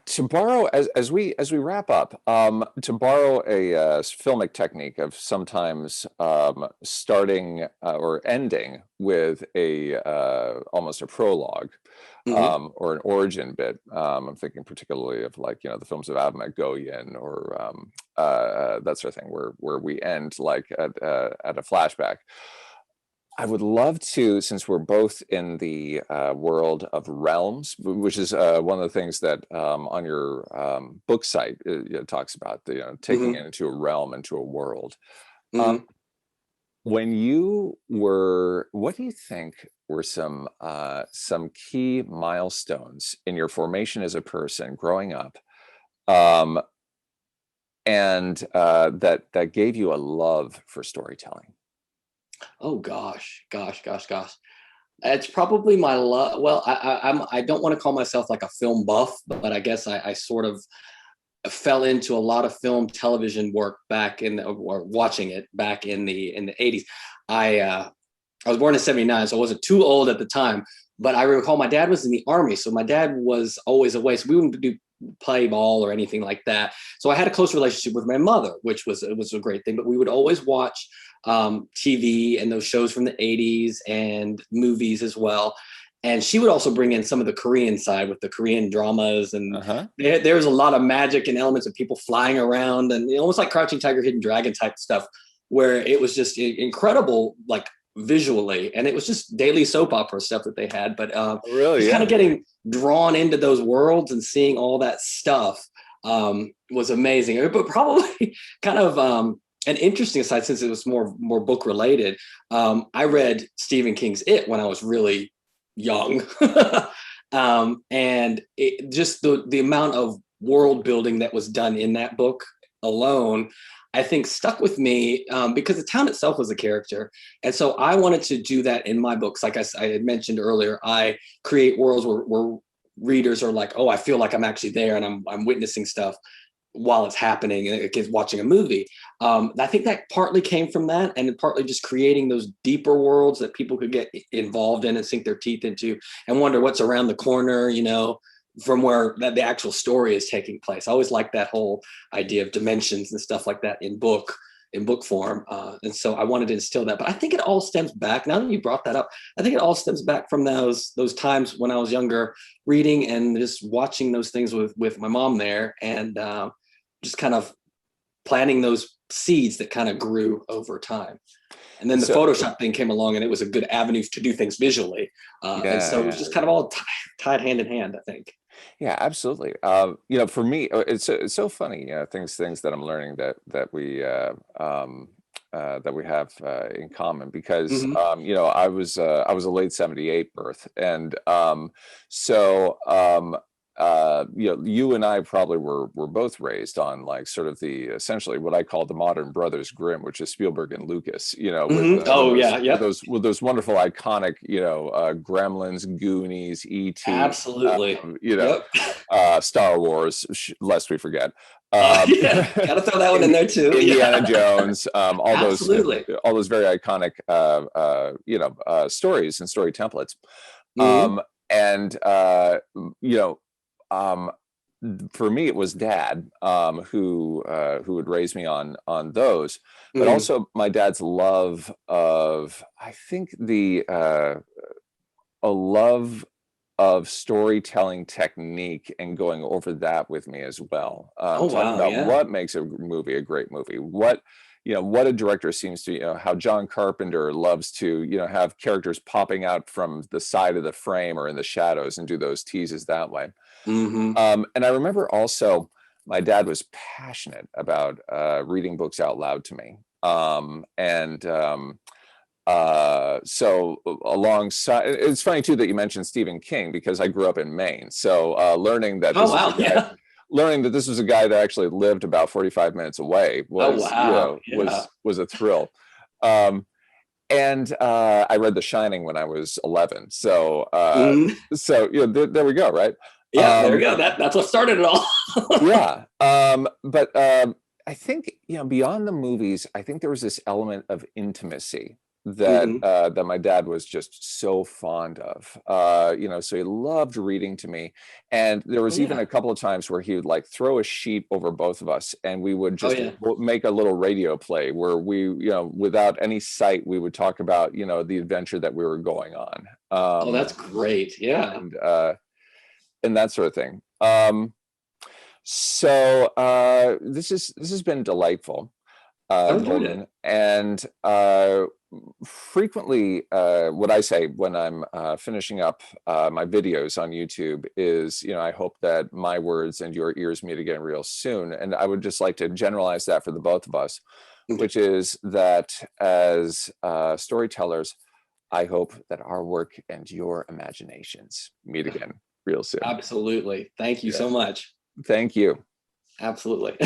To borrow as we wrap up, to borrow a filmic technique of sometimes starting or ending with a almost a prologue, Hmm. or an origin bit. I'm thinking particularly of, like, the films of Abhmat Goyin, or that sort of thing, where we end like at a flashback. I would love to, since we're both in the world of realms, which is one of the things that on your book site talks about, taking Hmm. it into a realm, into a world. Um, Hmm. when you were, what do you think were some key milestones in your formation as a person growing up, um, and that gave you a love for storytelling? Oh gosh. It's probably my love. Well, I don't want to call myself like a film buff, but I guess I sort of fell into a lot of film television work back in or watching it back in the 80s. I was born in 79, so I wasn't too old at the time. But I recall my dad was in the army, so my dad was always away. So we wouldn't do play ball or anything like that. So I had a close relationship with my mother, which was it was a great thing. But we would always watch TV and those shows from the 80s and movies as well. And she would also bring in some of the Korean side with the Korean dramas, and Uh-huh. there was a lot of magic and elements of people flying around, and almost like Crouching Tiger, Hidden Dragon type stuff, where it was just incredible, like visually, and it was just daily soap opera stuff that they had. But Really? just kind Yeah. of getting drawn into those worlds and seeing all that stuff was amazing. But probably kind of an interesting side, since it was more book related. I read Stephen King's It when I was really young, and just the amount of world building that was done in that book alone, I think stuck with me, because the town itself was a character. And so I wanted to do that in my books. Like I had mentioned earlier, I create worlds where readers are like, oh, I feel like I'm actually there, and I'm witnessing stuff while it's happening, and it's watching a movie. I think that partly came from that, and partly just creating those deeper worlds that people could get involved in and sink their teeth into and wonder what's around the corner, from where the actual story is taking place. I always like that whole idea of dimensions and stuff like that in book form. And so I wanted to instill that. But I think it all stems back. Now that you brought that up, I think it all stems back from those times when I was younger, reading and just watching those things with my mom there, and just kind of planting those seeds that kind of grew over time. And then the So Photoshop thing came along, and it was a good avenue to do things visually. And yeah, so it was yeah. just kind of all tied hand in hand, I think. Yeah, absolutely. For me, it's so funny. Things that I'm learning that we have in common, because Hmm. I was a late '78 birth, and you and I probably were both raised on, like, sort of the essentially what I call the modern Brothers Grimm, which is Spielberg and Lucas. With Hmm. Oh yeah, yep, with those wonderful iconic, Gremlins, Goonies, E.T. absolutely, Um, you know, yep. Star Wars, lest we forget. Um, Yeah, gotta throw that one in there too. Indiana Yeah, Jones, absolutely. all those very iconic, stories and story templates. Hmm. Um, and you know, um, for me, it was Dad, who would raise me on those, but Hmm. also my dad's love of, I think, the a love of storytelling technique, and going over that with me as well. Oh Talking wow, about yeah. what makes a movie a great movie, what a director seems to, how John Carpenter loves to, have characters popping out from the side of the frame or in the shadows, and do those teases that way. Hmm. And I remember also my dad was passionate about reading books out loud to me. So alongside, it's funny too that you mentioned Stephen King, because I grew up in Maine. So Oh wow, yeah. learning that this was a guy that actually lived about 45 minutes away Oh was, wow, yeah. was a thrill. Um, and I read The Shining when I was 11. Hmm. There we go, right? Yeah, there we Um, go. That's what started it all. yeah. But I think, beyond the movies, I think there was this element of intimacy that Mhm. that my dad was just so fond of. So he loved reading to me, and there Oh was even yeah. a couple of times where he would like throw a sheet over both of us, and we would Oh just yeah. make a little radio play where we, without any sight, we would talk about the adventure that we were going on, Oh, that's great. Yeah. and that sort of thing. So this has been delightful, I enjoyed it. Golden. And frequently, what I say when I'm finishing up my videos on YouTube is, I hope that my words and your ears meet again real soon. And I would just like to generalize that for the both of us, Okay. which is that as storytellers, I hope that our work and your imaginations meet again real soon. Absolutely. Thank you Yeah. so much. Thank you. Absolutely.